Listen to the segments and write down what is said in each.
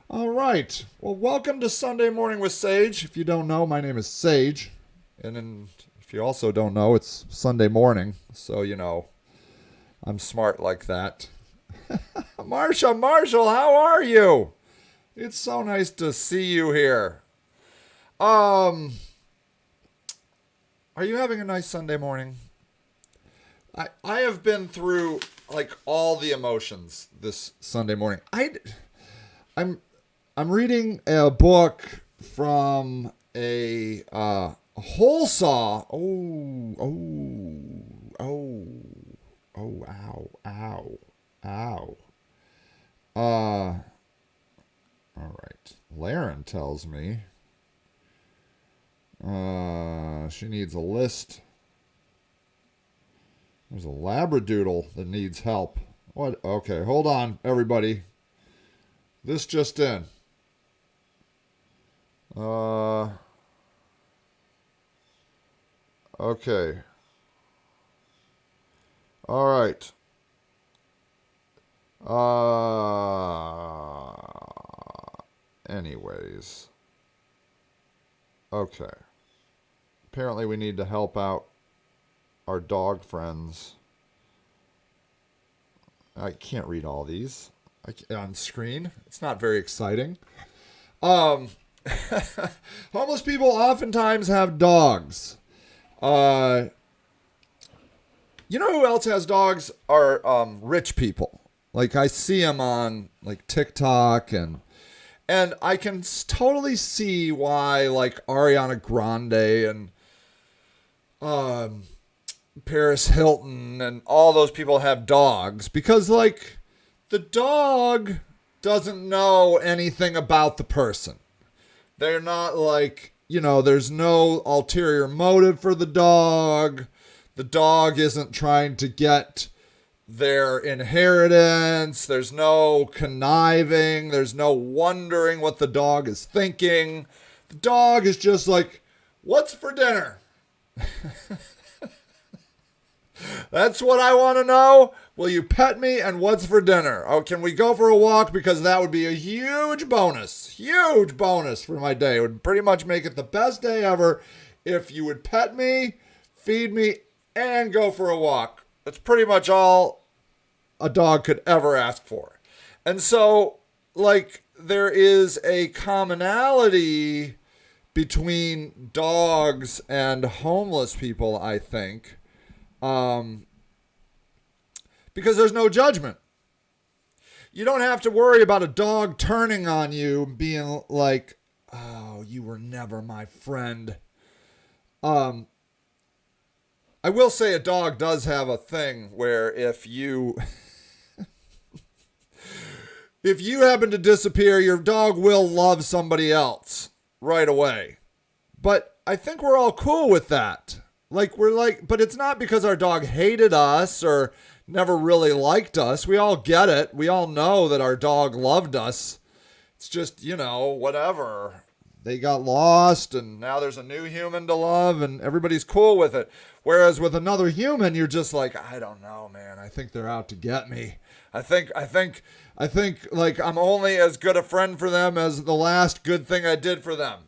All right. Well, welcome to Sunday Morning with Sage. If you don't know, my name is Sage. If you also don't know, it's Sunday morning. So, I'm smart like that. Marshall, how are you? It's so nice to see you here. Um, are you having a nice Sunday morning? I have been through like all the emotions this Sunday morning. I'm I'm reading a book from a whole saw. Oh, ow, ow, ow. Uh, all right. Laren tells me she needs a list. There's a labradoodle that needs help. What? Okay, hold on, everybody. This just in. Uh, okay. All right. Anyways. Okay. Apparently we need to help out our dog friends. I can't read all these on screen. It's not very exciting. Um, Homeless people oftentimes have dogs. Uh, you know who else has dogs? Are rich people. Like I see them on like TikTok and I can totally see why like Ariana Grande and um, Paris Hilton and all those people have dogs because like the dog doesn't know anything about the person. They're not like, there's no ulterior motive for the dog. The dog isn't trying to get their inheritance. There's no conniving. There's no wondering what the dog is thinking. The dog is just like, what's for dinner? That's what I want to know. Will you pet me and what's for dinner? Oh, can we go for a walk? Because that would be a huge bonus. Huge bonus for my day. It would pretty much make it the best day ever if you would pet me, feed me, and go for a walk. That's pretty much all a dog could ever ask for. And so, like, there is a commonality between dogs and homeless people, I think. Um, because there's no judgment. You don't have to worry about a dog turning on you, being like, "Oh, you were never my friend." Um, I will say a dog does have a thing where if you happen to disappear, your dog will love somebody else right away. But I think we're all cool with that. But it's not because our dog hated us or never really liked us. We all get it. We all know that our dog loved us. It's just, whatever. They got lost and now there's a new human to love and everybody's cool with it. Whereas with another human, you're just like, I don't know, man. I think they're out to get me. I think like I'm only as good a friend for them as the last good thing I did for them,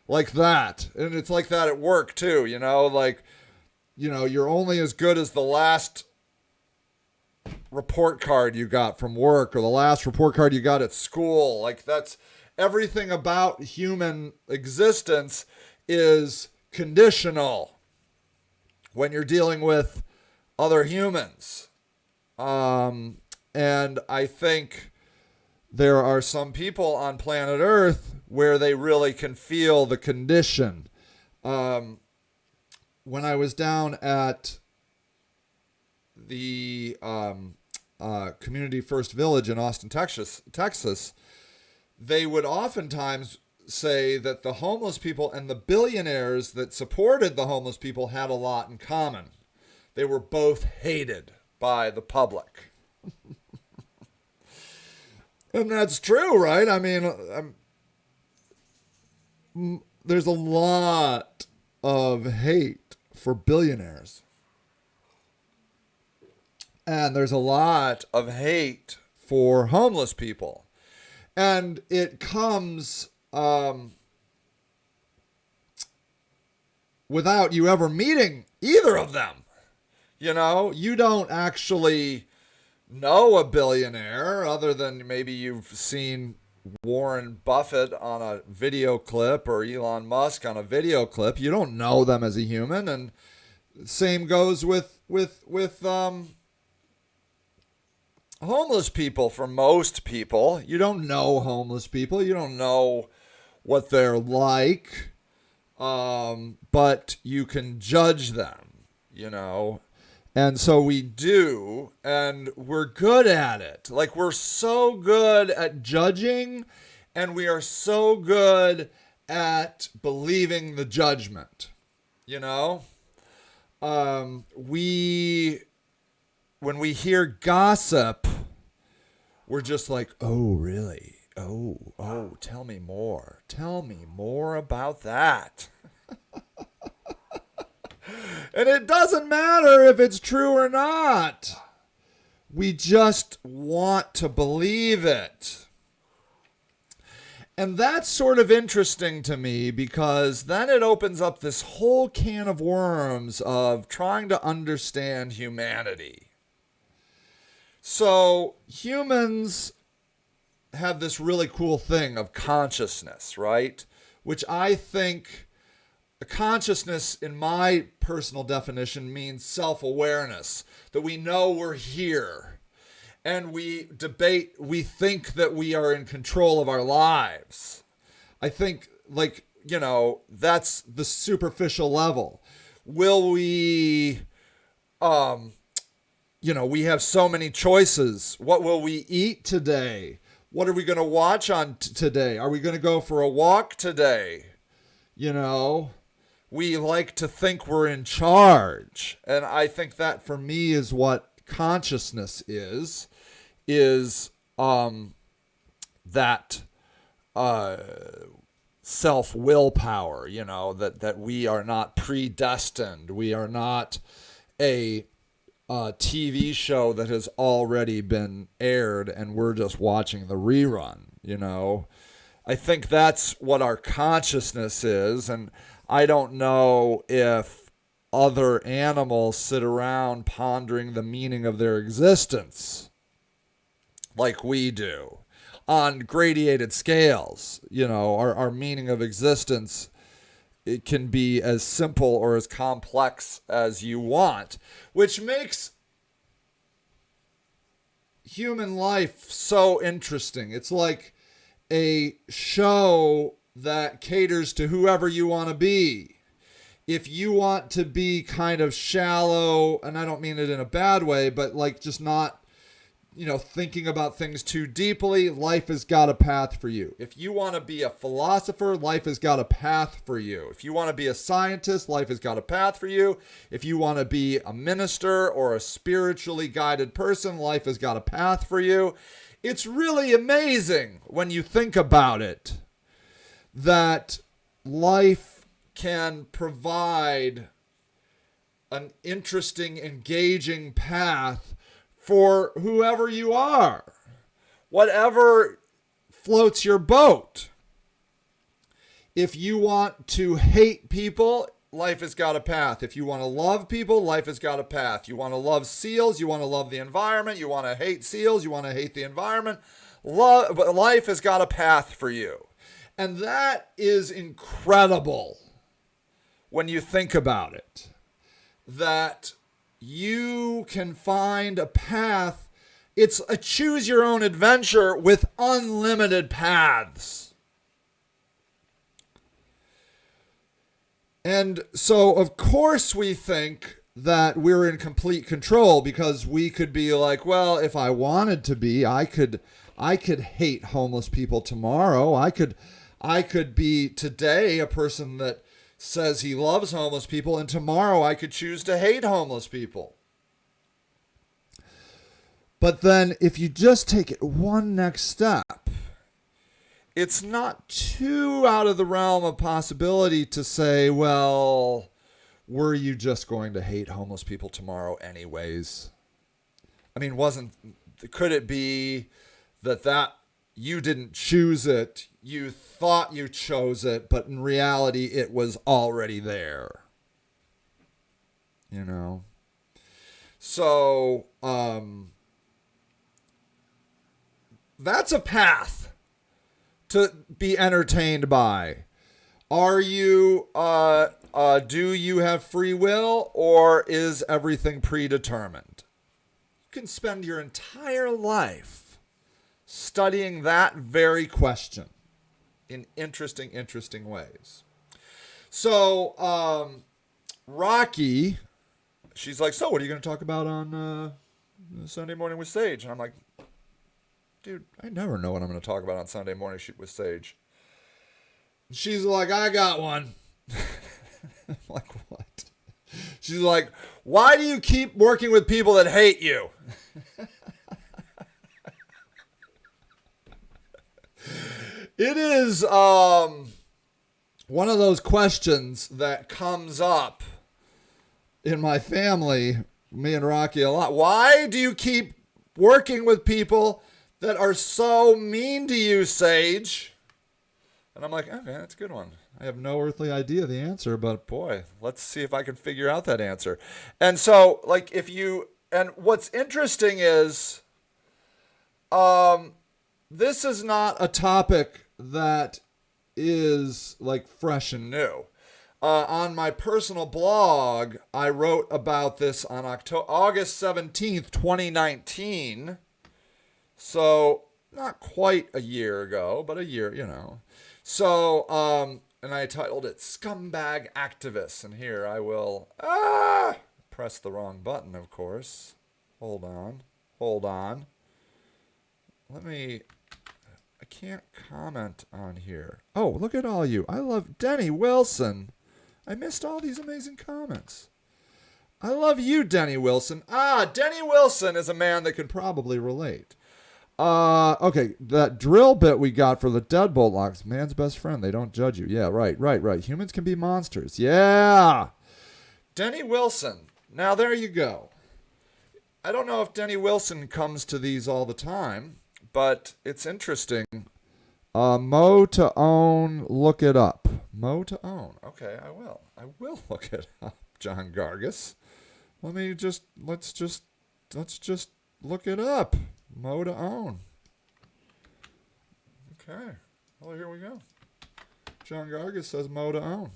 like that. And it's like that at work too, like, you're only as good as the last report card you got from work or the last report card you got at school. Like that's everything about human existence is conditional when you're dealing with other humans. And I think there are some people on planet Earth where they really can feel the condition. Um, when I was down at the Community First Village in Austin, Texas, they would oftentimes say that the homeless people and the billionaires that supported the homeless people had a lot in common. They were both hated by the public. And that's true, right? I mean, there's a lot of hate for billionaires. And there's a lot of hate for homeless people. And it comes without you ever meeting either of them. You know, you don't actually know a billionaire other than maybe you've seen Warren Buffett on a video clip or Elon Musk on a video clip. You don't know them as a human, and same goes with homeless people. For most people, you don't know homeless people. You don't know what they're like, but you can judge them, you know. And so we do, and we're good at it. Like, we're so good at judging, and we are so good at believing the judgment, you know? When we hear gossip, we're just like, oh, really? Oh, tell me more. Tell me more about that. And it doesn't matter if it's true or not. We just want to believe it. And that's sort of interesting to me because then it opens up this whole can of worms of trying to understand humanity. So humans have this really cool thing of consciousness, right? Which I think consciousness, in my personal definition, means self-awareness, that we know we're here. And we think that we are in control of our lives. I think, like, you know, that's the superficial level. Will we, you know, we have so many choices. What will we eat today? What are we going to watch on today? Are we going to go for a walk today? You know, we like to think we're in charge. And I think that for me is what consciousness is that self-willpower, you know, that we are not predestined. We are not a TV show that has already been aired and we're just watching the rerun, you know. I think that's what our consciousness is, and I don't know if other animals sit around pondering the meaning of their existence like we do on gradated scales. You know, our meaning of existence, it can be as simple or as complex as you want, which makes human life so interesting. It's like a show that caters to whoever you want to be. If you want to be kind of shallow, and I don't mean it in a bad way, but like just not, you know, thinking about things too deeply, life has got a path for you. If you want to be a philosopher, life has got a path for you. If you want to be a scientist, life has got a path for you. If you want to be a minister or a spiritually guided person, life has got a path for you. It's really amazing when you think about it that life can provide an interesting, engaging path for whoever you are, whatever floats your boat. If you want to hate people, life has got a path. If you want to love people, life has got a path. You want to love seals, you want to love the environment, you want to hate seals, you want to hate the environment. Life has got a path for you. And that is incredible when you think about it. That you can find a path. It's a choose your own adventure with unlimited paths. And so, of course, we think that we're in complete control because we could be like, well, if I wanted to be, I could hate homeless people tomorrow. I could be today a person that says he loves homeless people, and tomorrow I could choose to hate homeless people. But then if you just take it one next step, it's not too out of the realm of possibility to say, well, were you just going to hate homeless people tomorrow anyways? I mean, could it be that you didn't choose it. You thought you chose it, but in reality, it was already there. You know? So, that's a path to be entertained by. Are you, do you have free will, or is everything predetermined? You can spend your entire life studying that very question in interesting ways. So, Rocky, she's like, so what are you going to talk about on Sunday Morning with Sage? And I'm like, dude, I never know what I'm going to talk about on Sunday Morning with Sage. She's like, I got one. I'm like, what? She's like, why do you keep working with people that hate you? It is one of those questions that comes up in my family, me and Rocky, a lot. Why do you keep working with people that are so mean to you, Sage? And I'm like, okay, that's a good one. I have no earthly idea the answer, but boy, let's see if I can figure out that answer. And so, like, and what's interesting is, this is not a topic that is like fresh and new. On my personal blog, I wrote about this on August 17th, 2019. So not quite a year ago, but a year, you know. So, and I titled it Scumbag Activists. And here I will, press the wrong button, of course. Hold on. I can't comment on here. Oh, look at all you. I love Denny Wilson. I missed all these amazing comments. I love you, Denny Wilson. Denny Wilson is a man that could probably relate. Okay, that drill bit we got for the deadbolt locks. Man's best friend. They don't judge you. Yeah, right. Humans can be monsters. Yeah. Denny Wilson. Now, there you go. I don't know if Denny Wilson comes to these all the time, but it's interesting. Mo to own, look it up. Mo to own. Okay, I will. I will look it up, John Gargis. Let's just look it up. Mo to own. Okay. Well, here we go. John Gargis says Mo to own.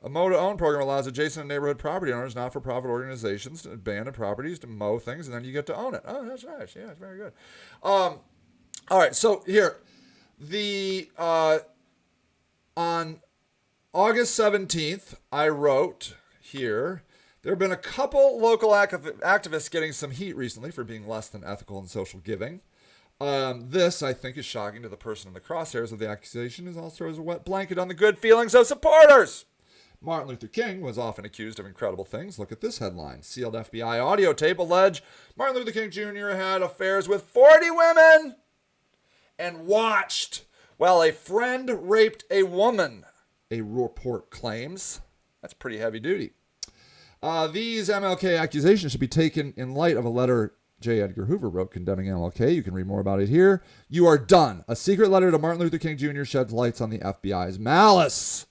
A mow to own program allows adjacent neighborhood property owners, not-for-profit organizations, to abandon properties, to mow things, and then you get to own it. Oh, that's nice. Yeah, it's very good. All right, so here, on August 17th, I wrote here, there have been a couple local activists getting some heat recently for being less than ethical in social giving. This, I think, is shocking to the person in the crosshairs of the accusation, is also as a wet blanket on the good feelings of supporters. Martin Luther King was often accused of incredible things. Look at this headline. Sealed FBI audio tape allege Martin Luther King Jr. had affairs with 40 women and watched while a friend raped a woman, a report claims. That's pretty heavy duty. These MLK accusations should be taken in light of a letter J. Edgar Hoover wrote condemning MLK. You can read more about it here. You are done. A secret letter to Martin Luther King Jr. sheds lights on the FBI's malice.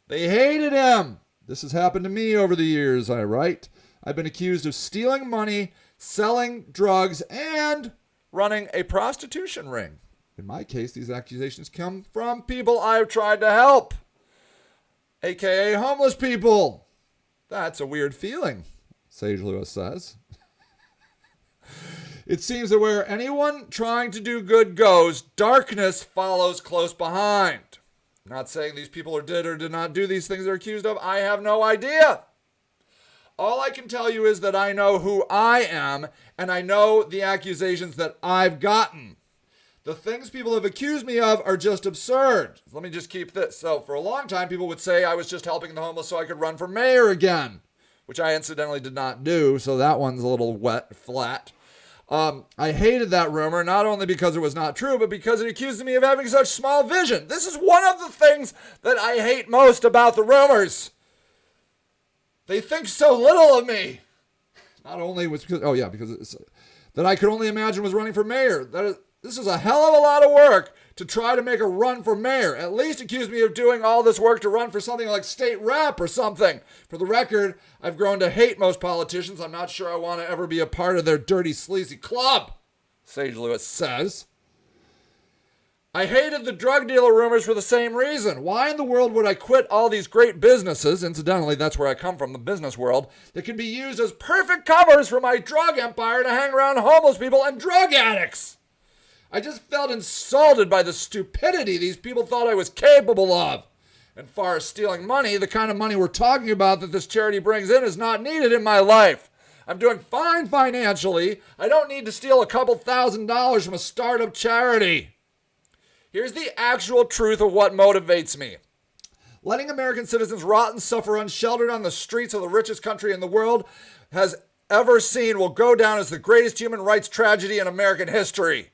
They hated him. This has happened to me over the years, I write. I've been accused of stealing money, selling drugs, and running a prostitution ring. In my case, these accusations come from people I've tried to help, a.k.a. homeless people. That's a weird feeling, Sage Lewis says. It seems that where anyone trying to do good goes, darkness follows close behind. I'm not saying these people did or did not do these things they're accused of. I have no idea. All I can tell you is that I know who I am, and I know the accusations that I've gotten. The things people have accused me of are just absurd. Let me just keep this. So for a long time, people would say I was just helping the homeless so I could run for mayor again, which I incidentally did not do, so that one's a little flat. I hated that rumor, not only because it was not true, but because it accused me of having such small vision. This is one of the things that I hate most about the rumors. They think so little of me. Not only was because, because that I could only imagine was running for mayor. This is a hell of a lot of work to try to make a run for mayor. At least accuse me of doing all this work to run for something like state rep or something. For the record, I've grown to hate most politicians. I'm not sure I want to ever be a part of their dirty, sleazy club, Sage Lewis says. I hated the drug dealer rumors for the same reason. Why in the world would I quit all these great businesses, incidentally, that's where I come from, the business world, that can be used as perfect covers for my drug empire to hang around homeless people and drug addicts? I just felt insulted by the stupidity these people thought I was capable of. And far as stealing money, the kind of money we're talking about that this charity brings in is not needed in my life. I'm doing fine financially. I don't need to steal a couple $1,000s from a startup charity. Here's the actual truth of what motivates me. Letting American citizens rot and suffer unsheltered on the streets of the richest country in the world has ever seen will go down as the greatest human rights tragedy in American history.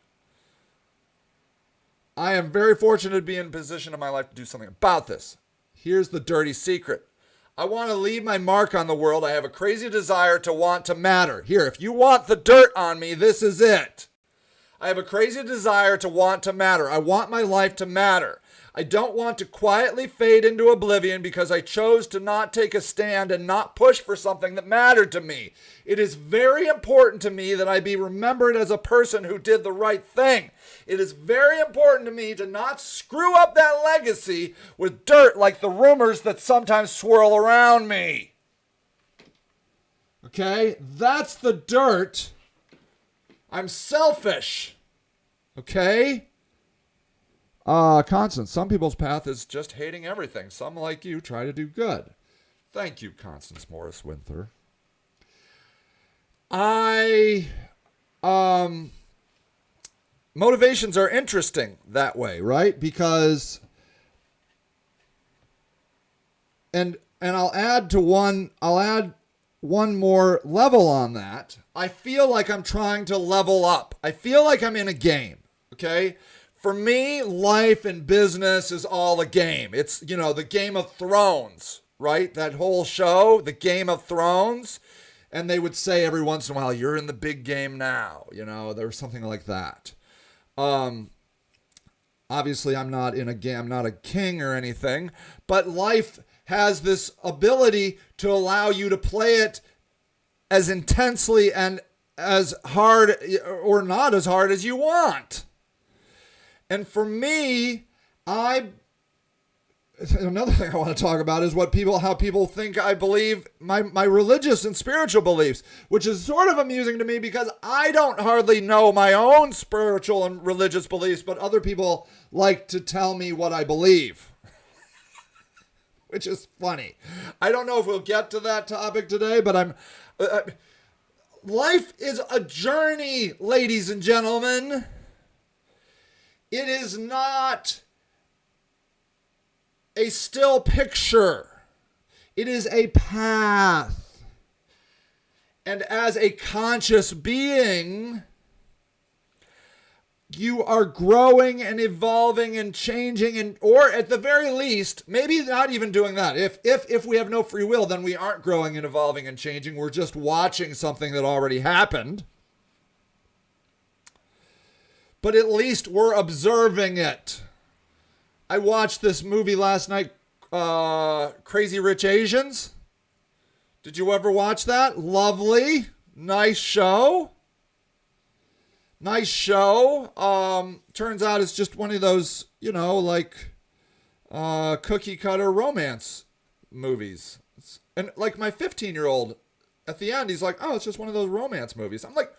I am very fortunate to be in a position in my life to do something about this. Here's the dirty secret. I want to leave my mark on the world. I have a crazy desire to want to matter. Here, if you want the dirt on me, this is it. I have a crazy desire to want to matter. I want my life to matter. I don't want to quietly fade into oblivion because I chose to not take a stand and not push for something that mattered to me. It is very important to me that I be remembered as a person who did the right thing. It is very important to me to not screw up that legacy with dirt like the rumors that sometimes swirl around me. Okay, that's the dirt. I'm selfish. Okay? Constance, some people's path is just hating everything. Some, like you, try to do good. Thank you, Constance Morris Winther. Motivations are interesting that way, right? Because, and I'll add one more level on that. I feel like I'm trying to level up. I feel like I'm in a game, okay? For me, life and business is all a game. It's, the Game of Thrones, right? That whole show, the Game of Thrones. And they would say every once in a while, you're in the big game now. There was something like that. Obviously, I'm not in a game. I'm not a king or anything. But life has this ability to allow you to play it as intensely and as hard or not as hard as you want. And for me, another thing I want to talk about is how people think I believe my religious and spiritual beliefs, which is sort of amusing to me because I don't hardly know my own spiritual and religious beliefs, but other people like to tell me what I believe. Which is funny. I don't know if we'll get to that topic today, but life is a journey, ladies and gentlemen. It is not a still picture. It is a path. And as a conscious being, you are growing and evolving and changing, or at the very least, maybe not even doing that. If we have no free will, then we aren't growing and evolving and changing. We're just watching something that already happened. But at least we're observing it. I watched this movie last night, Crazy Rich Asians. Did you ever watch that? Lovely. Nice show. Nice show. Turns out it's just one of those, cookie cutter romance movies. And like my 15-year-old, at the end, he's like, oh, it's just one of those romance movies. I'm like,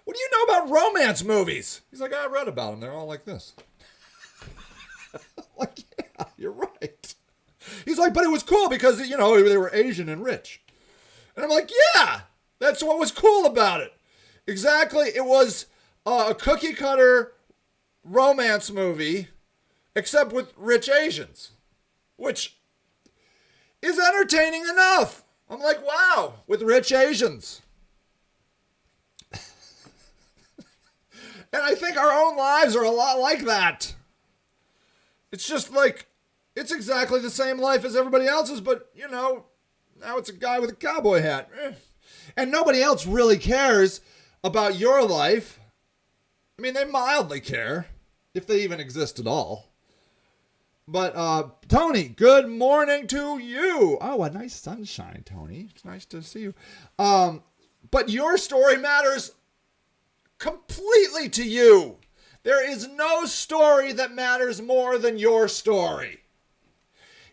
what do you know about romance movies? He's like, I read about them. They're all like this. Like, yeah, you're right. He's like, but it was cool because, they were Asian and rich. And I'm like, yeah, that's what was cool about it. Exactly. It was a cookie cutter romance movie, except with rich Asians, which is entertaining enough. I'm like, wow, with rich Asians. And I think our own lives are a lot like that. It's just like, it's exactly the same life as everybody else's, but, now it's a guy with a cowboy hat. And nobody else really cares about your life. I mean, they mildly care, if they even exist at all. But, Tony, good morning to you. Oh, a nice sunshine, Tony. It's nice to see you. But your story matters completely to you. There is no story that matters more than your story.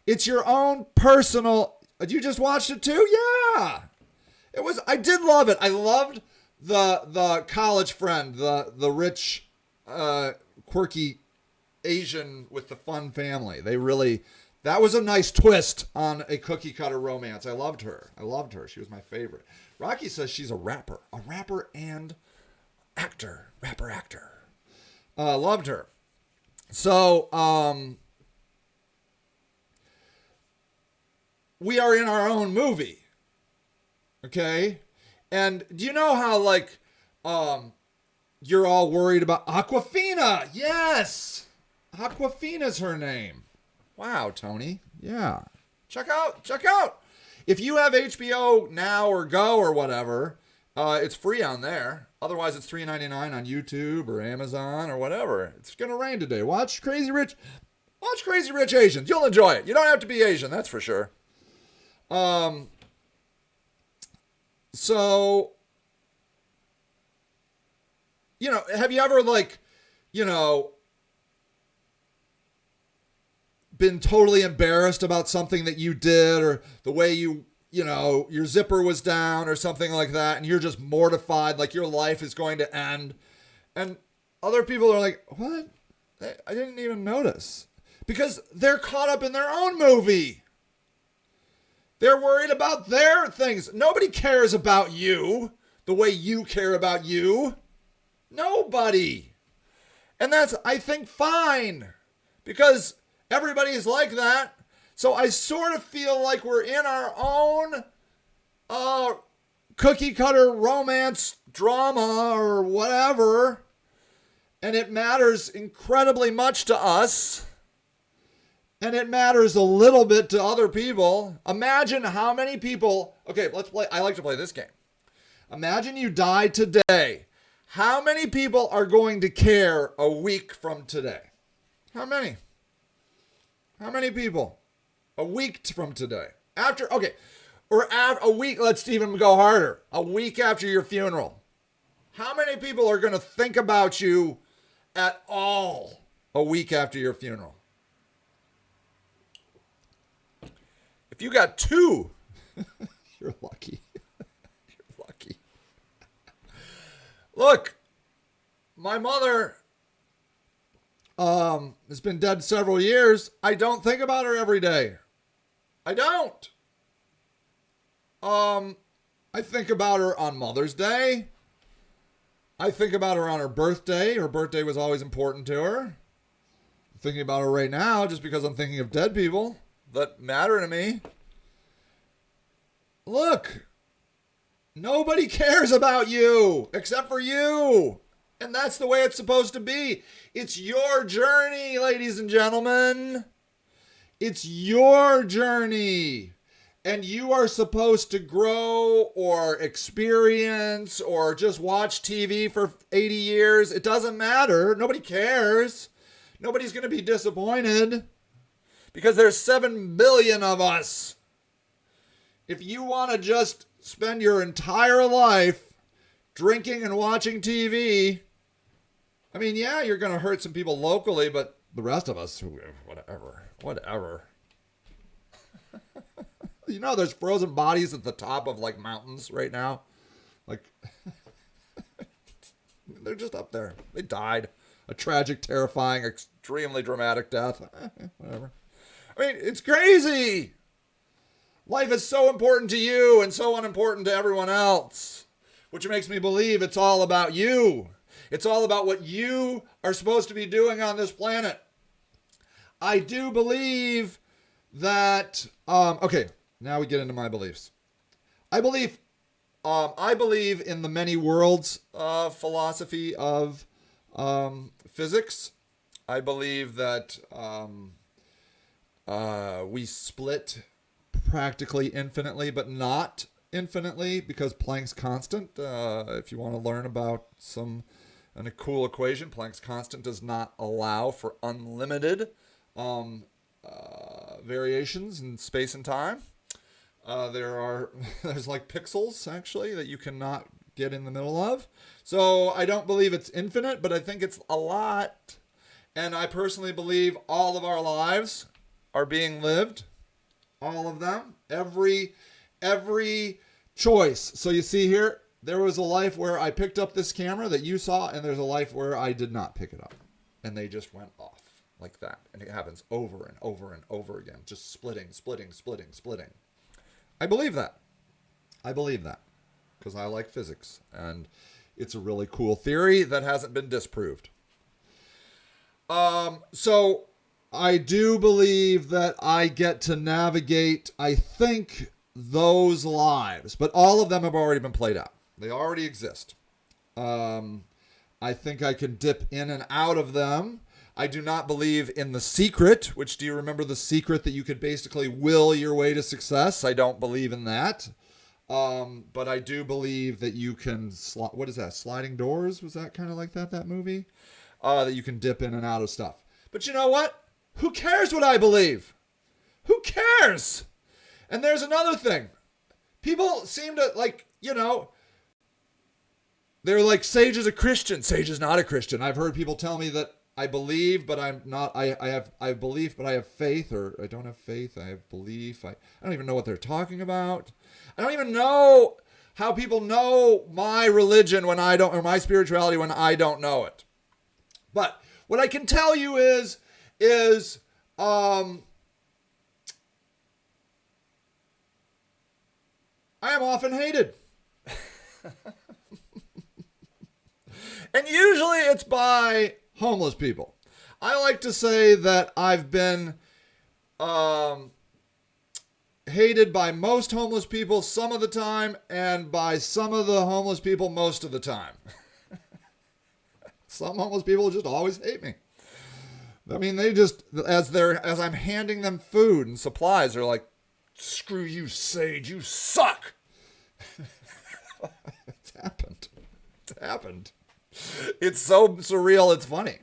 It's your own personal. You just watched it too? Yeah. I did love it. I loved the college friend, the rich, quirky Asian with the fun family. That was a nice twist on a cookie cutter romance. I loved her. She was my favorite. Rocky says she's a rapper and actor. Loved her. So, we are in our own movie. Okay? And do you know how, like, you're all worried about Awkwafina? Yes! Awkwafina's her name. Wow, Tony. Yeah. Check out. If you have HBO Now or Go or whatever, it's free on there. Otherwise, it's $3.99 on YouTube or Amazon or whatever. It's gonna rain today. Watch Crazy Rich Asians. You'll enjoy it. You don't have to be Asian, that's for sure. So, have you ever, like, been totally embarrassed about something that you did, or the way your zipper was down or something like that, and you're just mortified, like your life is going to end, and other people are like, what? I didn't even notice. Because they're caught up in their own movie. They're worried about their things. Nobody cares about you the way you care about you. Nobody. And that's, I think, fine. Because everybody is like that. So I sort of feel like we're in our own cookie cutter romance drama or whatever. And it matters incredibly much to us. And it matters a little bit to other people. Imagine how many people... Okay, let's play. I like to play this game. Imagine you die today. How many people are going to care a week from today? How many? How many people? A week from today. A week, let's even go harder. A week after your funeral. How many people are going to think about you at all a week after your funeral? If you got 2, you're lucky. You're lucky. Look, my mother has been dead several years. I don't think about her every day. I don't. I think about her on Mother's Day. I think about her on her birthday. Her birthday was always important to her. I'm thinking about her right now just because I'm thinking of dead people that matter to me. Look, nobody cares about you except for you. And that's the way it's supposed to be. It's your journey, ladies and gentlemen. It's your journey. And you are supposed to grow or experience or just watch TV for 80 years. It doesn't matter. Nobody cares. Nobody's going to be disappointed because there's 7 billion of us. If you want to just spend your entire life drinking and watching TV, I mean, yeah, you're going to hurt some people locally, but the rest of us, whatever. There's frozen bodies at the top of, like, mountains right now. Like, they're just up there. They died. A tragic, terrifying, extremely dramatic death. Whatever. I mean, it's crazy. Life is so important to you and so unimportant to everyone else, which makes me believe it's all about you. It's all about what you are supposed to be doing on this planet. I do believe that, okay, now we get into my beliefs. I believe in the many worlds philosophy of physics. I believe that we split practically infinitely, but not infinitely because Planck's constant. If you want to learn about a cool equation, Planck's constant does not allow for unlimited variations in space and time. There's like pixels actually that you cannot get in the middle of. So I don't believe it's infinite, but I think it's a lot. And I personally believe all of our lives are being lived. All of them. Every choice. So you see here, there was a life where I picked up this camera that you saw, and there's a life where I did not pick it up. And they just went off like that. And it happens over and over and over again. Just splitting. I believe that. Because I like physics. And it's a really cool theory that hasn't been disproved. So I do believe that I get to navigate, I think, those lives. But all of them have already been played out. They already exist. I think I can dip in and out of them. I do not believe in The Secret, which, do you remember The Secret, that you could basically will your way to success? I don't believe in that. But I do believe that you can, what is that, Sliding Doors? Was that kind of like that movie? That you can dip in and out of stuff. But you know what? Who cares what I believe? Who cares? And there's another thing. People seem to, like, they're like, Sage is a Christian. Sage is not a Christian. I've heard people tell me that I believe, but I'm not. I have belief, but I have faith, or I don't have faith. I have belief. I don't even know what they're talking about. I don't even know how people know my religion when I don't, or my spirituality when I don't know it. But what I can tell you is I am often hated. And usually it's by homeless people. I like to say that I've been hated by most homeless people some of the time, and by some of the homeless people most of the time. Some homeless people just always hate me. I mean, they just, as I'm handing them food and supplies, they're like, "Screw you, Sage, you suck." It's happened. It's so surreal, it's funny.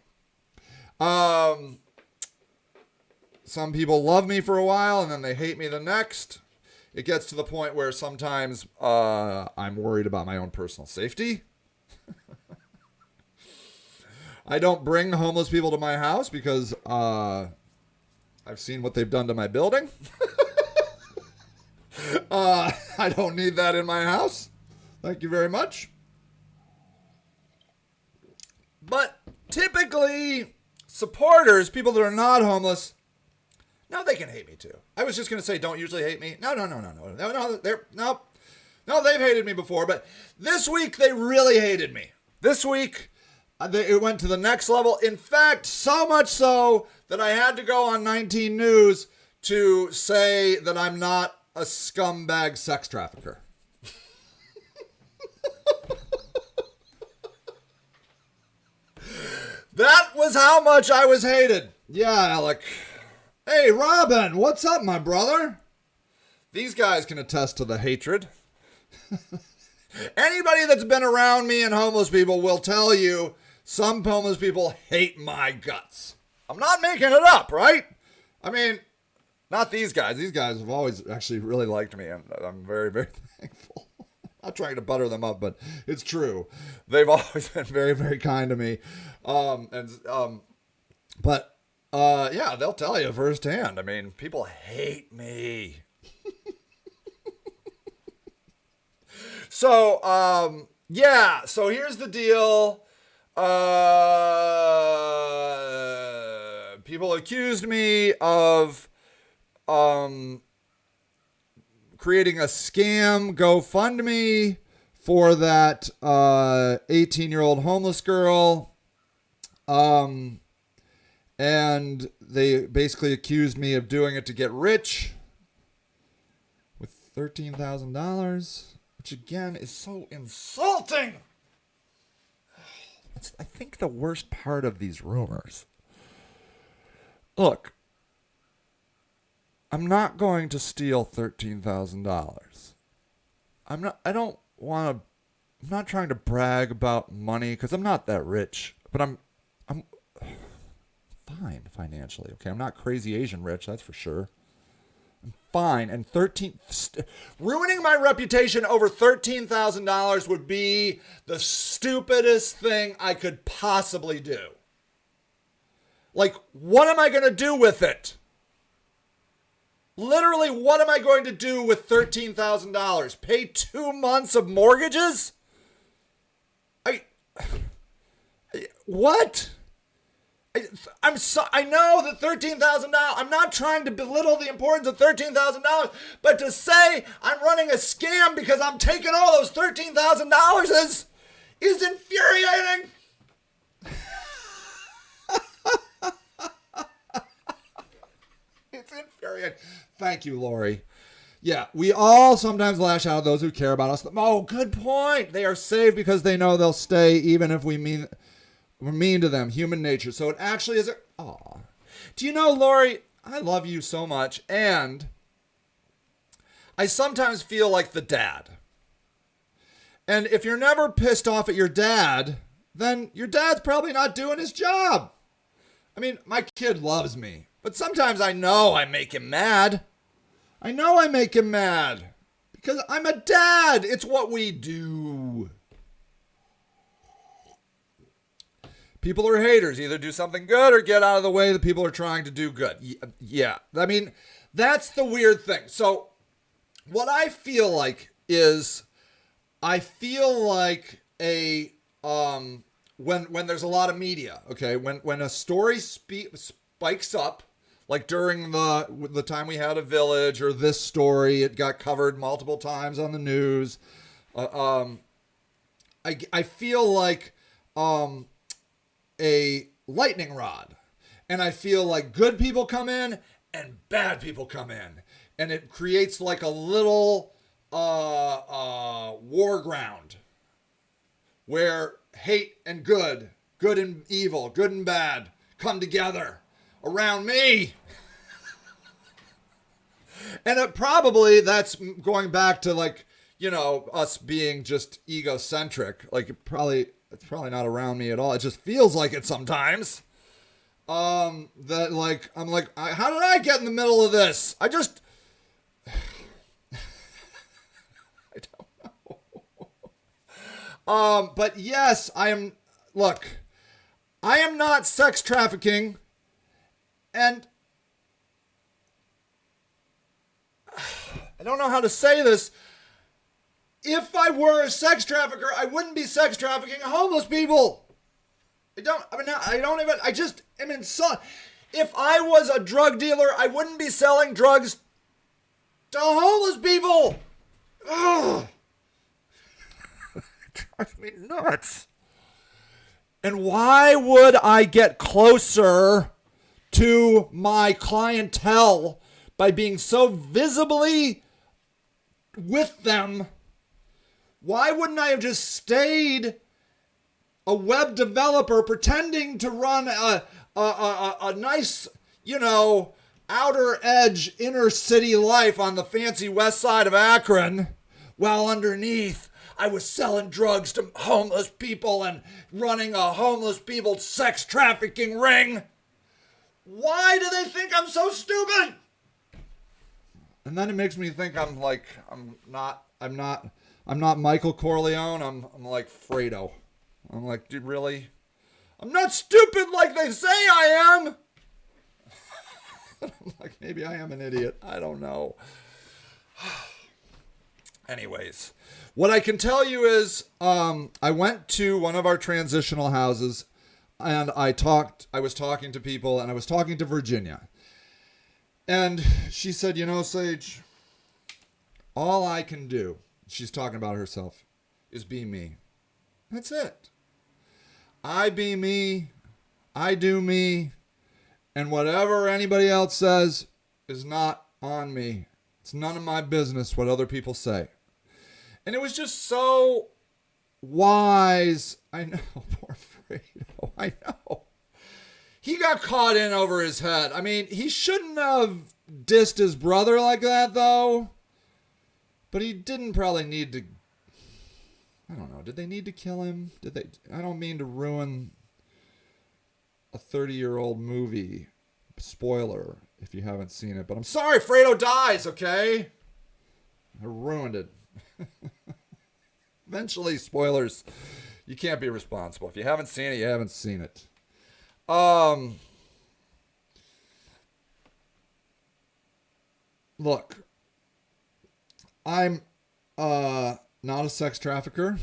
Some people love me for a while and then they hate me the next. It gets to the point where sometimes I'm worried about my own personal safety. I don't bring homeless people to my house because I've seen what they've done to my building. I don't need that in my house. Thank you very much. But typically, supporters, people that are not homeless, no, they can hate me too. I was just going to say, don't usually hate me. No, they've hated me before, but this week they really hated me. This week, it went to the next level. In fact, so much so that I had to go on 19 News to say that I'm not a scumbag sex trafficker. That was how much I was hated. Yeah, Alec. Hey, Robin, what's up, my brother? These guys can attest to the hatred. Anybody that's been around me and homeless people will tell you some homeless people hate my guts. I'm not making it up, right? I mean, not these guys. These guys have always actually really liked me, and I'm very, very thankful. Not trying to butter them up, but it's true. They've always been very, very kind to me. Yeah, they'll tell you firsthand. I mean, people hate me. So here's the deal. People accused me of creating a scam GoFundMe for that 18-year-old homeless girl. And they basically accused me of doing it to get rich with $13,000, which again is so insulting. That's, I think, the worst part of these rumors. Look, I'm not going to steal $13,000. I don't want to, I'm not trying to brag about money because I'm not that rich, but I'm fine financially. Okay. I'm not crazy Asian rich. That's for sure. Fine. And ruining my reputation over $13,000 would be the stupidest thing I could possibly do. Like, what am I going to do with it? Literally, what am I going to do with $13,000? Pay 2 months of mortgages? What? I know that $13,000. I'm not trying to belittle the importance of $13,000, but to say I'm running a scam because I'm taking all those $13,000 is infuriating. It's infuriating. Thank you, Lori. Yeah, we all sometimes lash out at those who care about us. Oh, good point. They are saved because they know they'll stay even if we're mean to them. Human nature. So it actually is aw. Do you know, Lori, I love you so much. And I sometimes feel like the dad. And if you're never pissed off at your dad, then your dad's probably not doing his job. I mean, my kid loves me. But sometimes I know I make him mad. I know I make him mad. Because I'm a dad. It's what we do. People are haters. Either do something good or get out of the way. The people are trying to do good. Yeah. I mean, that's the weird thing. So what I feel like is I feel like a when there's a lot of media, okay? When a story spikes up, like during the time we had a village or this story, it got covered multiple times on the news. I feel like a lightning rod, and I feel like good people come in and bad people come in, and it creates like a little war ground where hate and good and evil, good and bad come together around me. And that's going back to, like, you know, us being just egocentric. Like, it's probably not around me at all. It just feels like it sometimes. That, like, I'm like, how did I get in the middle of this? I don't know. But yes, I am not sex trafficking. And I don't know how to say this. If I were a sex trafficker, I wouldn't be sex trafficking homeless people. If I was a drug dealer, I wouldn't be selling drugs to homeless people. Ugh. It drives me nuts. And why would I get closer to my clientele by being so visibly with them? Why wouldn't I have just stayed a web developer pretending to run a nice, you know, outer edge inner city life on the fancy west side of Akron, while underneath I was selling drugs to homeless people and running a homeless people sex trafficking ring? Why do they think I'm so stupid? And then it makes me think I'm not Michael Corleone. I'm like Fredo. I'm like, dude, really? I'm not stupid like they say I am. I'm like, maybe I am an idiot. I don't know. Anyways, what I can tell you is I went to one of our transitional houses and I was talking to people, and I was talking to Virginia. And she said, you know, Sage, all I can do, she's talking about herself, is be me. That's it. I be me. I do me. And whatever anybody else says is not on me. It's none of my business what other people say. And it was just so wise. I know, poor Fredo. I know. He got caught in over his head. I mean, he shouldn't have dissed his brother like that, though. But he didn't probably need to. I don't know. Did they need to kill him? Did they? I don't mean to ruin a 30-year-old movie. Spoiler if you haven't seen it. But I'm sorry, Fredo dies, okay? I ruined it. Eventually, spoilers. You can't be responsible. If you haven't seen it, you haven't seen it. Look, I'm not a sex trafficker.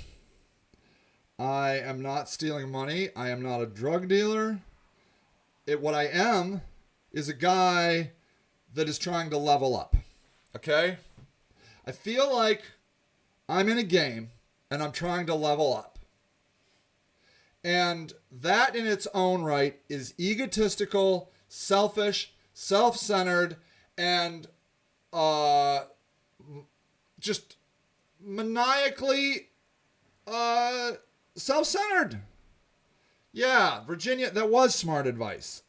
I am not stealing money. I am not a drug dealer. What I am is a guy that is trying to level up. Okay? I feel like I'm in a game and I'm trying to level up. And that in its own right is egotistical, selfish, self-centered, and just maniacally self-centered. Yeah, Virginia, that was smart advice.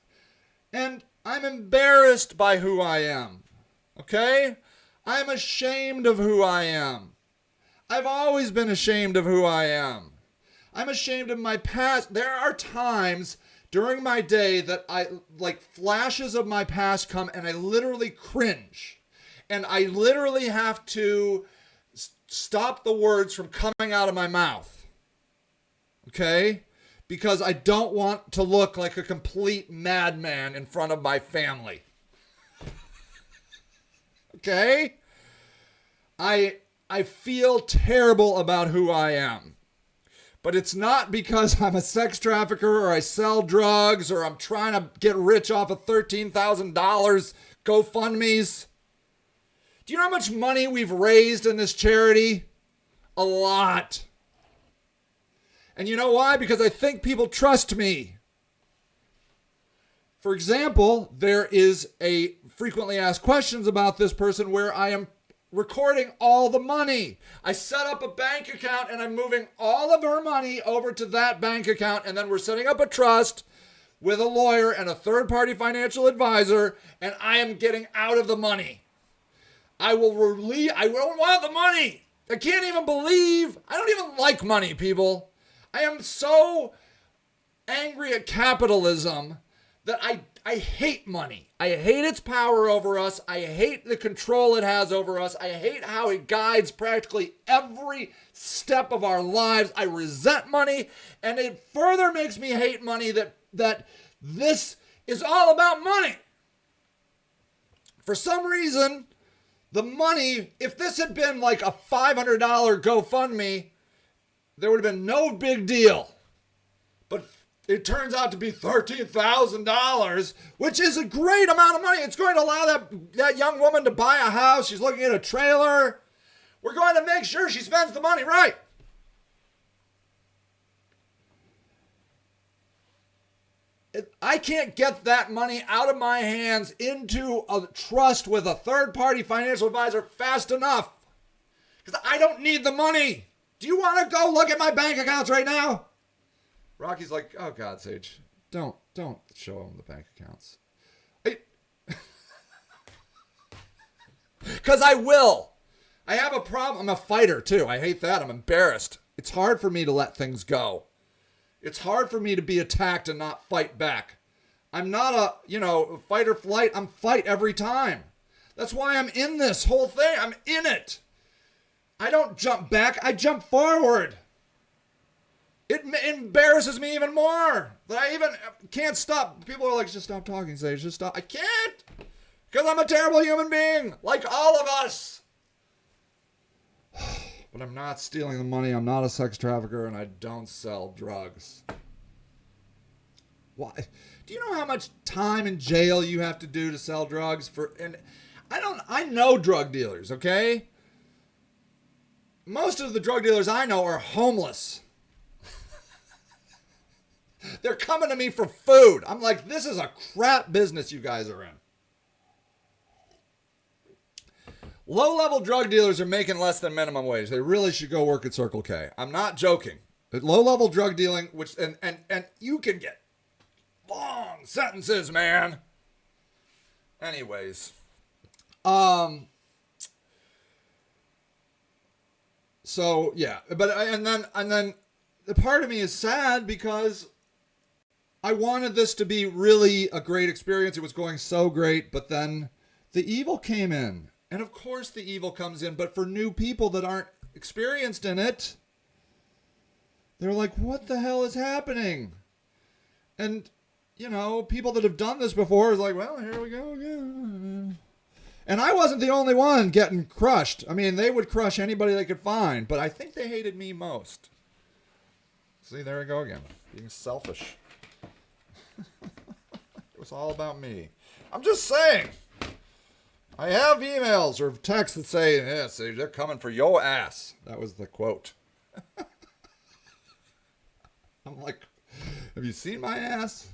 And I'm embarrassed by who I am. Okay? I'm ashamed of who I am. I've always been ashamed of who I am. I'm ashamed of my past. There are times during my day that flashes of my past come and I literally cringe. And I literally have to stop the words from coming out of my mouth. Okay? Because I don't want to look like a complete madman in front of my family. Okay? I feel terrible about who I am. But it's not because I'm a sex trafficker or I sell drugs or I'm trying to get rich off of $13,000 GoFundMes. Do you know how much money we've raised in this charity? A lot. And you know why? Because I think people trust me. For example, there is a frequently asked questions about this person where I am recording all the money. I set up a bank account and I'm moving all of her money over to that bank account, and then we're setting up a trust with a lawyer and a third-party financial advisor, and I am getting out of the money. I don't want the money. I can't even believe. I don't even like money, people. I am so angry at capitalism that I hate money. I hate its power over us. I hate the control it has over us. I hate how it guides practically every step of our lives. I resent money, and it further makes me hate money that this is all about money. For some reason, the money, if this had been like a $500 GoFundMe, there would have been no big deal. But it turns out to be $13,000, which is a great amount of money. It's going to allow that young woman to buy a house. She's looking at a trailer. We're going to make sure she spends the money right. I can't get that money out of my hands into a trust with a third-party financial advisor fast enough. Because I don't need the money. Do you want to go look at my bank accounts right now? Rocky's like, oh God, Sage, don't show him the bank accounts. Because I will. I have a problem. I'm a fighter too. I hate that. I'm embarrassed. It's hard for me to let things go. It's hard for me to be attacked and not fight back. I'm not a, fight or flight. I'm fight every time. That's why I'm in this whole thing. I'm in it. I don't jump back. I jump forward. It embarrasses me even more that I even can't stop. People are like, just stop talking, Sage. Just stop. I can't. Because I'm a terrible human being, like all of us. But I'm not stealing the money. I'm not a sex trafficker, and I don't sell drugs. Why? Do you know how much time in jail you have to do to sell drugs? I know drug dealers, okay? Most of the drug dealers I know are homeless. They're coming to me for food. I'm like, this is a crap business you guys are in. Low-level drug dealers are making less than minimum wage. They really should go work at Circle K. I'm not joking. But low-level drug dealing, which and you can get long sentences, man. Anyways, So yeah, but and then the part of me is sad because I wanted this to be really a great experience. It was going so great, but then the evil came in. And of course the evil comes in, but for new people that aren't experienced in it, they're like, what the hell is happening? And, you know, people that have done this before is like, well, here we go again. And I wasn't the only one getting crushed. I mean, they would crush anybody they could find, but I think they hated me most. See, there we go again. Being selfish. It was all about me. I'm just saying. I have emails or texts that say, yes, they're coming for your ass. That was the quote. I'm like, have you seen my ass?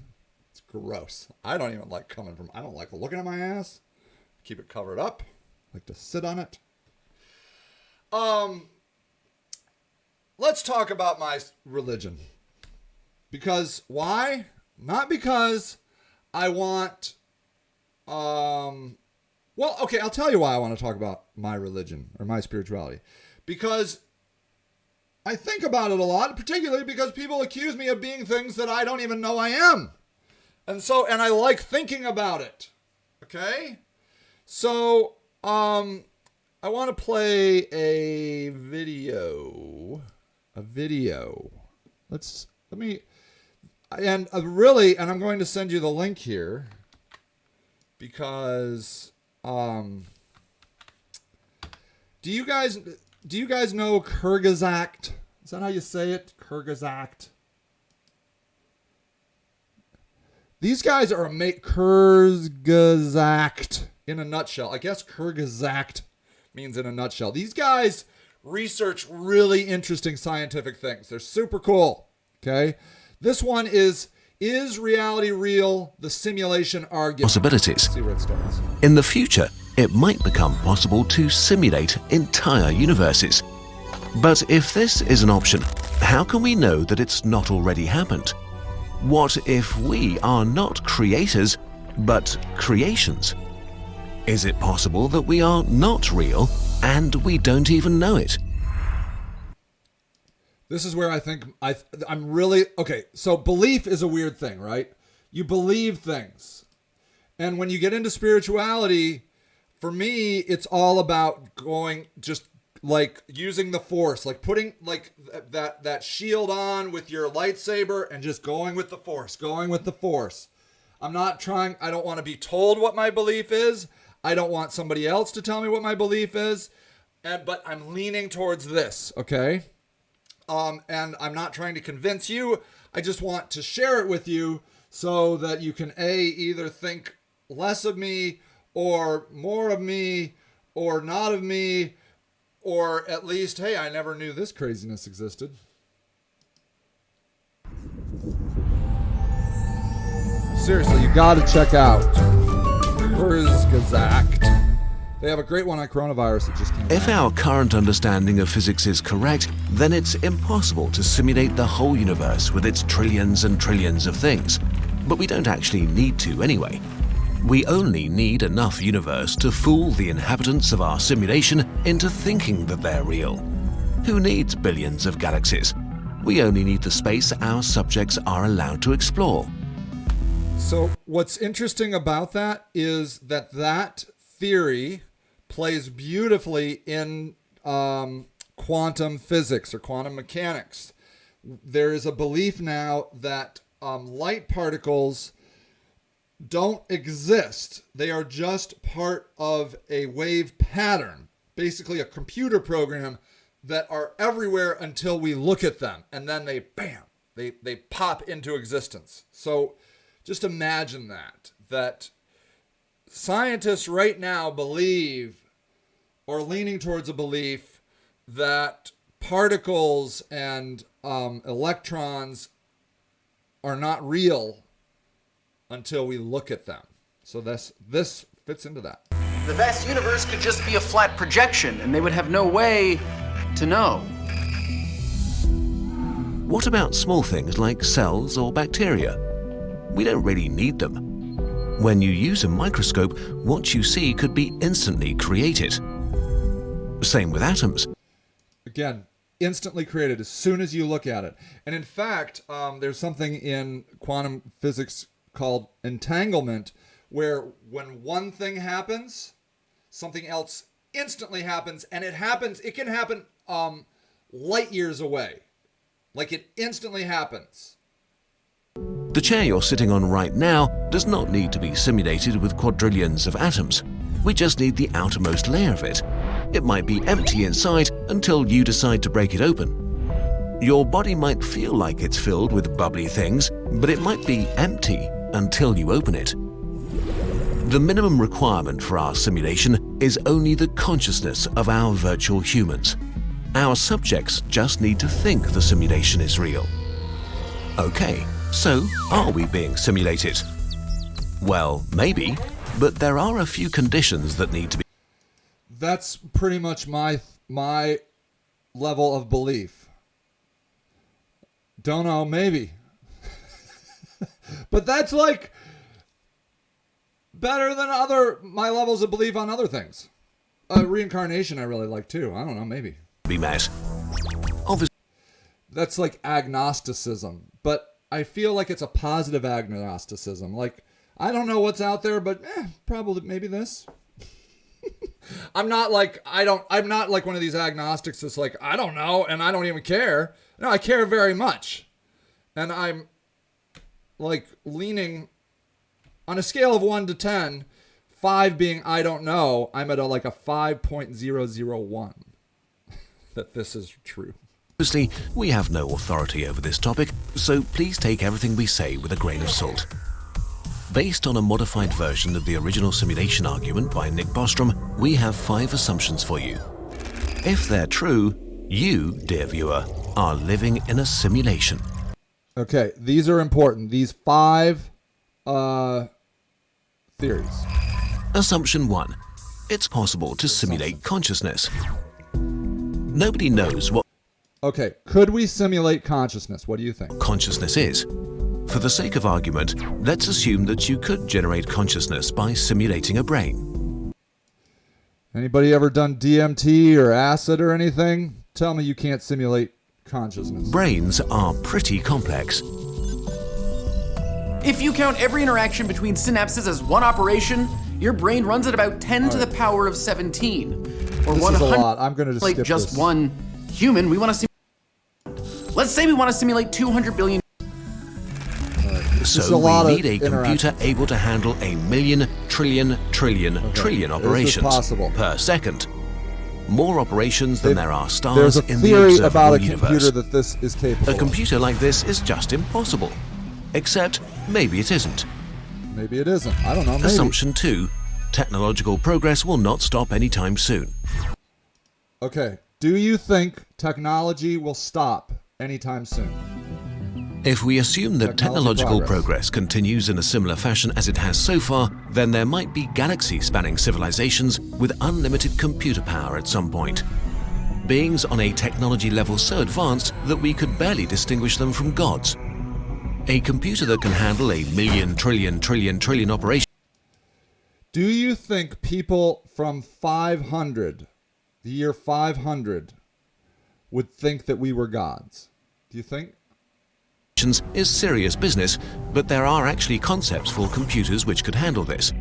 It's gross. I don't even like I don't like looking at my ass. Keep it covered up. I like to sit on it. Let's talk about my religion. Because why? Not because I want, well, okay, I'll tell you why I want to talk about my religion or my spirituality. Because I think about it a lot, particularly because people accuse me of being things that I don't even know I am. And I like thinking about it. Okay? So, I want to play a video. And I'm going to send you the link here because, do you guys know Kyrgyzakt? Is that how you say it? Kyrgyzakt. These guys are Kyrgyzakt in a nutshell. I guess Kyrgyzakt means in a nutshell. These guys research really interesting scientific things. They're super cool. Okay. This one is reality real? The simulation argument. Possibilities. Let's see where it starts. In the future, it might become possible to simulate entire universes. But if this is an option, how can we know that it's not already happened? What if we are not creators, but creations? Is it possible that we are not real and we don't even know it? This is where I think I'm really... Okay, so belief is a weird thing, right? You believe things. And when you get into spirituality, for me, it's all about going, just like using the force, like putting like that shield on with your lightsaber and just going with the force. I don't want to be told what my belief is. I don't want somebody else to tell me what my belief is. But I'm leaning towards this, okay? And I'm not trying to convince you. I just want to share it with you so that you can either think less of me or more of me or not of me, or at least, hey, I never knew this craziness existed. Seriously, you got to check out Kyrgyzakt. They have a great one on coronavirus that just came out. If our current understanding of physics is correct, then it's impossible to simulate the whole universe with its trillions and trillions of things. But we don't actually need to anyway. We only need enough universe to fool the inhabitants of our simulation into thinking that they're real. Who needs billions of galaxies? We only need the space our subjects are allowed to explore. So what's interesting about that is that theory plays beautifully in quantum physics or quantum mechanics. There is a belief now that light particles don't exist. They are just part of a wave pattern, basically a computer program that are everywhere until we look at them. And then they pop into existence. So just imagine that scientists right now believe, or leaning towards a belief, that particles and electrons are not real until we look at them. So this fits into that. The vast universe could just be a flat projection, and they would have no way to know. What about small things like cells or bacteria? We don't really need them. When you use a microscope, what you see could be instantly created. Same with atoms. Again, instantly created as soon as you look at it. And in fact, there's something in quantum physics called entanglement, where when one thing happens, something else instantly happens, and it can happen light years away. Like it instantly happens. The chair you're sitting on right now does not need to be simulated with quadrillions of atoms. We just need the outermost layer of it. It might be empty inside until you decide to break it open. Your body might feel like it's filled with bubbly things, but it might be empty until you open it. The minimum requirement for our simulation is only the consciousness of our virtual humans. Our subjects just need to think the simulation is real. Okay, so are we being simulated? Well, maybe, but there are a few conditions that need to be. That's pretty much my level of belief. Don't know, maybe. But that's like better than my levels of belief on other things. Reincarnation I really like too. I don't know, maybe. Be met. Obviously, That's like agnosticism, but I feel like it's a positive agnosticism. Like, I don't know what's out there, but probably maybe this. I'm not like one of these agnostics that's like, I don't know and I don't even care. No, I care very much. And I'm like leaning on a scale of 1 to 10, 5 being I don't know, I'm at a 5.001 that this is true. Obviously, we have no authority over this topic, so please take everything we say with a grain of salt. Based on a modified version of the original simulation argument by Nick Bostrom, we have 5 assumptions for you. If they're true, you, dear viewer, are living in a simulation. Okay, these are important. These 5 theories. Assumption 1. It's possible to simulate consciousness. Nobody knows what Okay, could we simulate consciousness? What do you think? consciousness is. For the sake of argument, let's assume that you could generate consciousness by simulating a brain. Anybody ever done DMT or acid or anything? Tell me you can't simulate consciousness. Brains are pretty complex. If you count every interaction between synapses as one operation, your brain runs at about 10 to the power of 17. Or This 100, is a lot. I'm going to just like skip just this. one human. We want to let's say we want to simulate 200 billion. Just a So lot we of need a computer interaction. able to handle a million, trillion operations possible? per second. More operations than there are stars There's a in the theory observable about a universe. computer that this is capable A of. computer like this is just impossible. Except maybe it isn't. Maybe it isn't. I don't know. Maybe. Assumption 2. Technological progress will not stop anytime soon. Okay. Do you think technology will stop anytime soon? If we assume that Technology technological progress. progress continues in a similar fashion as it has so far, then there might be galaxy-spanning civilizations with unlimited computer power at some point. Beings on a technology level so advanced that we could barely distinguish them from gods. A computer that can handle a million, trillion operations Do you think people from 500, the year 500, would think that we were gods? Do you think? is serious business, but there are actually concepts for computers which could handle this.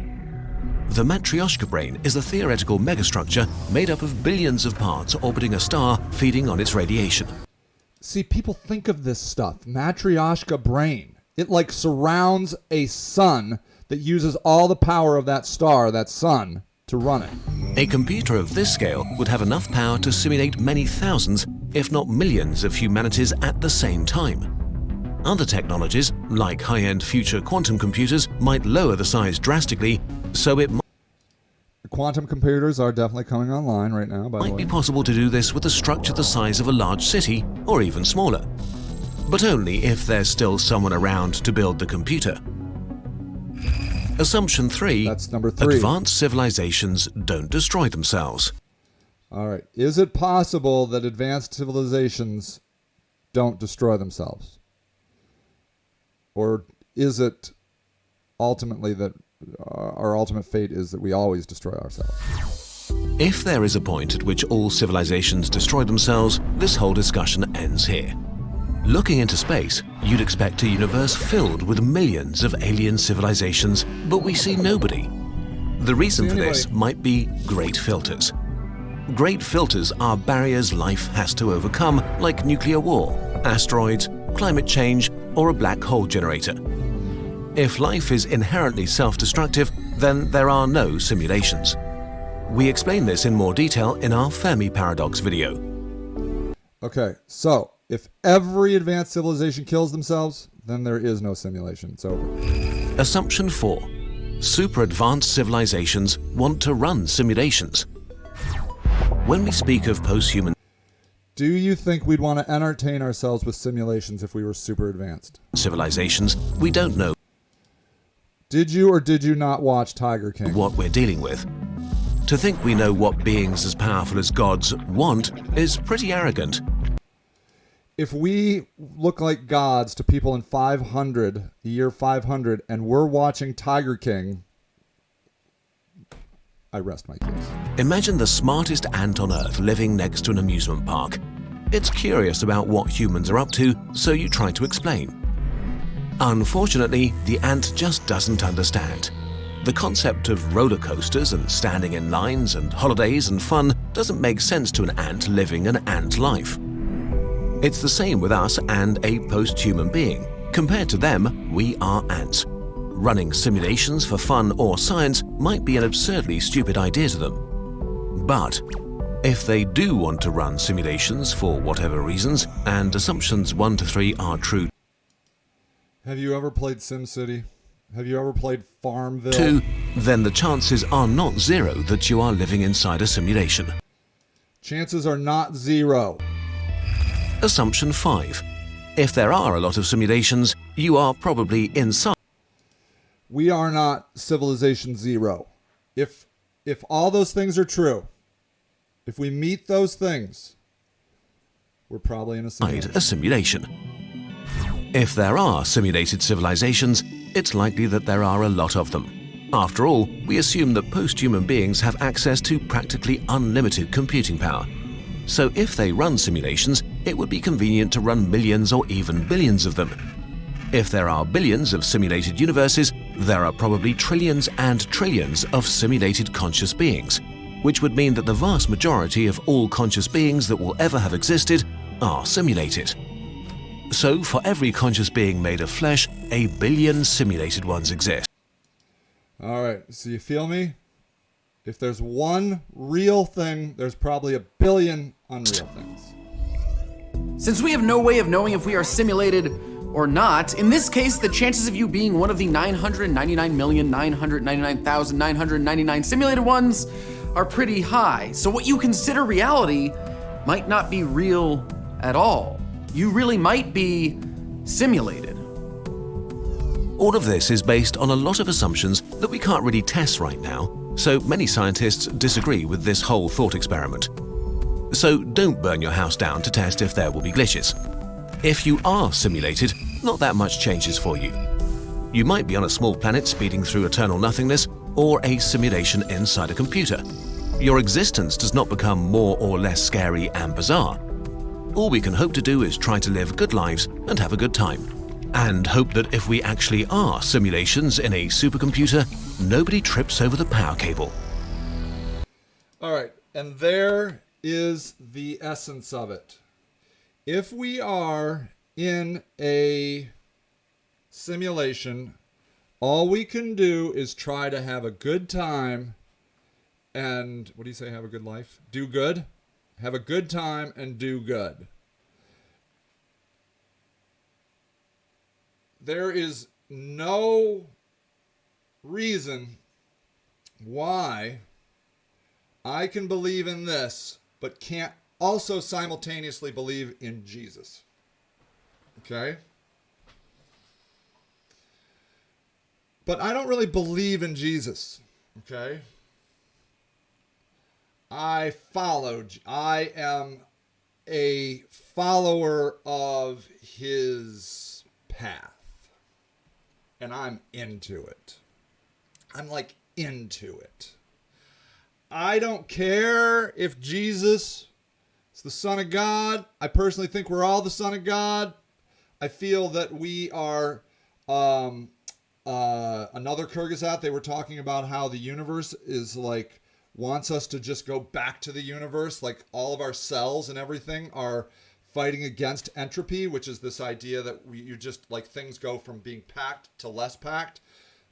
The Matryoshka brain is a theoretical megastructure made up of billions of parts orbiting a star feeding on its radiation. See, people think of this stuff. Matryoshka brain. It like surrounds a sun that uses all the power of that star, that sun, to run it. A computer of this scale would have enough power to simulate many thousands, if not millions, of humanities at the same time. Other technologies, like high-end future quantum computers, might lower the size drastically, so it Quantum computers are definitely coming online right now, by the might way. be possible to do this with a structure the size of a large city, or even smaller. But only if there's still someone around to build the computer. Assumption 3. That's number 3. Advanced civilizations don't destroy themselves. All right. Is it possible that advanced civilizations don't destroy themselves? Or is it ultimately that our ultimate fate is that we always destroy ourselves? If there is a point at which all civilizations destroy themselves, this whole discussion ends here. Looking into space, you'd expect a universe filled with millions of alien civilizations, but we see nobody. The reason for this might be great filters. Great filters are barriers life has to overcome, like nuclear war, asteroids, climate change, or a black hole generator. If life is inherently self-destructive, then there are no simulations. We explain this in more detail in our Fermi Paradox video. Okay, so if every advanced civilization kills themselves, then there is no simulation. It's over. Assumption 4. Super advanced civilizations want to run simulations. When we speak of post-human Do you think we'd want to entertain ourselves with simulations if we were super advanced? civilizations, we don't know Did you or did you not watch Tiger King? what we're dealing with. To think we know what beings as powerful as gods want is pretty arrogant. If we look like gods to people in 500, the year 500, and we're watching Tiger King, I rest my case. Imagine the smartest ant on Earth living next to an amusement park. It's curious about what humans are up to, so you try to explain. Unfortunately, the ant just doesn't understand. The concept of roller coasters and standing in lines and holidays and fun doesn't make sense to an ant living an ant life. It's the same with us and a post-human being. Compared to them, we are ants. Running simulations for fun or science might be an absurdly stupid idea to them. But if they do want to run simulations for whatever reasons, and assumptions 1 to 3 are true, Have you ever played SimCity? Have you ever played Farmville? 2, then the chances are not 0 that you are living inside a simulation. Chances are not 0. Assumption 5. If there are a lot of simulations, you are probably inside We are not civilization 0. If all those things are true, if we meet those things, we're probably in a simulation. a simulation. If there are simulated civilizations, it's likely that there are a lot of them. After all, we assume that post-human beings have access to practically unlimited computing power. So if they run simulations, it would be convenient to run millions or even billions of them. If there are billions of simulated universes, there are probably trillions and trillions of simulated conscious beings, which would mean that the vast majority of all conscious beings that will ever have existed are simulated. So for every conscious being made of flesh, a billion simulated ones exist. All right, so you feel me? If there's one real thing, there's probably a billion unreal things. Since we have no way of knowing if we are simulated or not, in this case, the chances of you being one of the 999,999,999 simulated ones are pretty high. So what you consider reality might not be real at all. You really might be simulated. All of this is based on a lot of assumptions that we can't really test right now, so many scientists disagree with this whole thought experiment. So don't burn your house down to test if there will be glitches. If you are simulated, not that much changes for you. You might be on a small planet speeding through eternal nothingness, or a simulation inside a computer. Your existence does not become more or less scary and bizarre. All we can hope to do is try to live good lives and have a good time. And hope that if we actually are simulations in a supercomputer, nobody trips over the power cable. All right, and there is the essence of it. If we are in a simulation, all we can do is try to have a good time and, what do you say, have a good life? Do good? Have a good time and do good. There is no reason why I can believe in this, but can't also simultaneously believe in Jesus. Okay? But I don't really believe in Jesus. Okay? I am a follower of his path. And I'm into it. I'm like into it. I don't care if Jesus is the Son of God. I personally think we're all the Son of God. I feel that we are another Kyrgyzstan. They were talking about how the universe is like wants us to just go back to the universe. Like all of our cells and everything are fighting against entropy, which is this idea that you just like things go from being packed to less packed.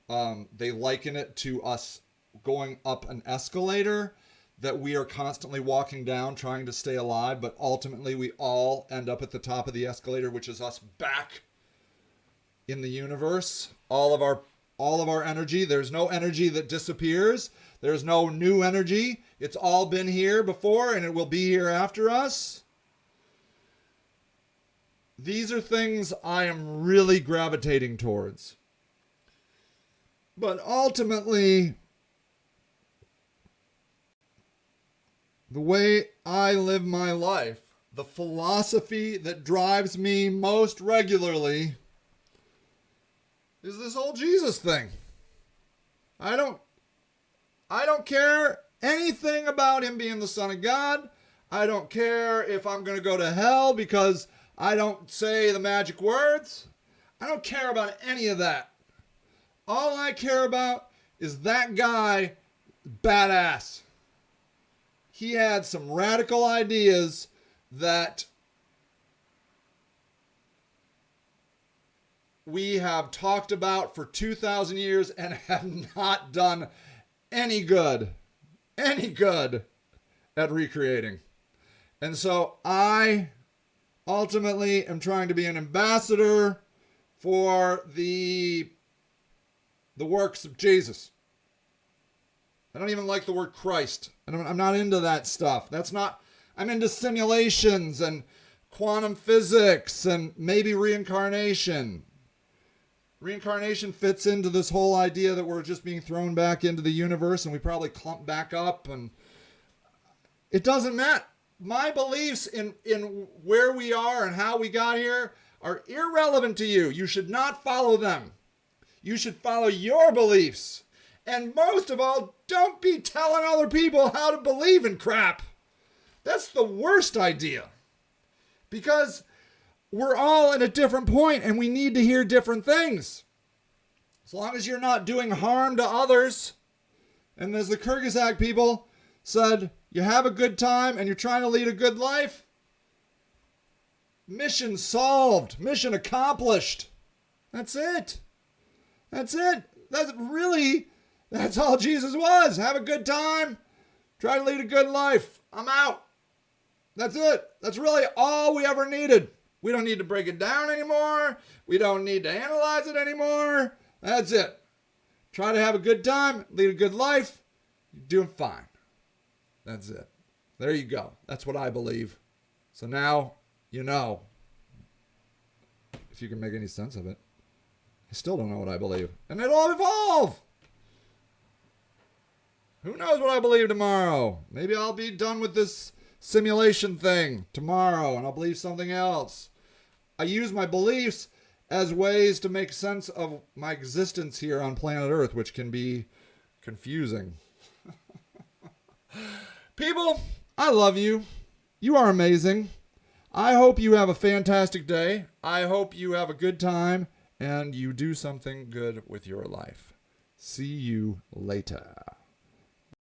They liken it to us going up an escalator that we are constantly walking down trying to stay alive, but ultimately we all end up at the top of the escalator, which is us back in the universe. All of our energy, there's no energy that disappears. There's no new energy. It's all been here before and it will be here after us. These are things I am really gravitating towards. But ultimately, the way I live my life, the philosophy that drives me most regularly is this whole Jesus thing. I don't care anything about him being the Son of God. I don't care if I'm going to go to hell because I don't say the magic words. I don't care about any of that. All I care about is that guy, badass. He had some radical ideas that we have talked about for 2,000 years and have not done any good at recreating. And so I ultimately am trying to be an ambassador for the works of Jesus. I don't even like the word Christ. I'm not into that stuff. I'm into simulations and quantum physics and maybe reincarnation. Reincarnation fits into this whole idea that we're just being thrown back into the universe and we probably clump back up, and it doesn't matter. My beliefs in where we are and how we got here are irrelevant to you. You should not follow them. You should follow your beliefs. And most of all, don't be telling other people how to believe in crap. That's the worst idea. Because we're all at a different point and we need to hear different things. As long as you're not doing harm to others. And as the Kyrgyzstan people said, you have a good time and you're trying to lead a good life. Mission solved. Mission accomplished. That's it. That's it. That's all Jesus was. Have a good time. Try to lead a good life. I'm out. That's it. That's really all we ever needed. We don't need to break it down anymore. We don't need to analyze it anymore. That's it. Try to have a good time. Lead a good life. You're doing fine. That's it. There you go. That's what I believe. So now you know. If you can make any sense of it. I still don't know what I believe. And it'll evolve. Who knows what I believe tomorrow? Maybe I'll be done with this simulation thing tomorrow and I'll believe something else. I use my beliefs as ways to make sense of my existence here on planet Earth, which can be confusing. People, I love you. You are amazing. I hope you have a fantastic day. I hope you have a good time and you do something good with your life. See you later.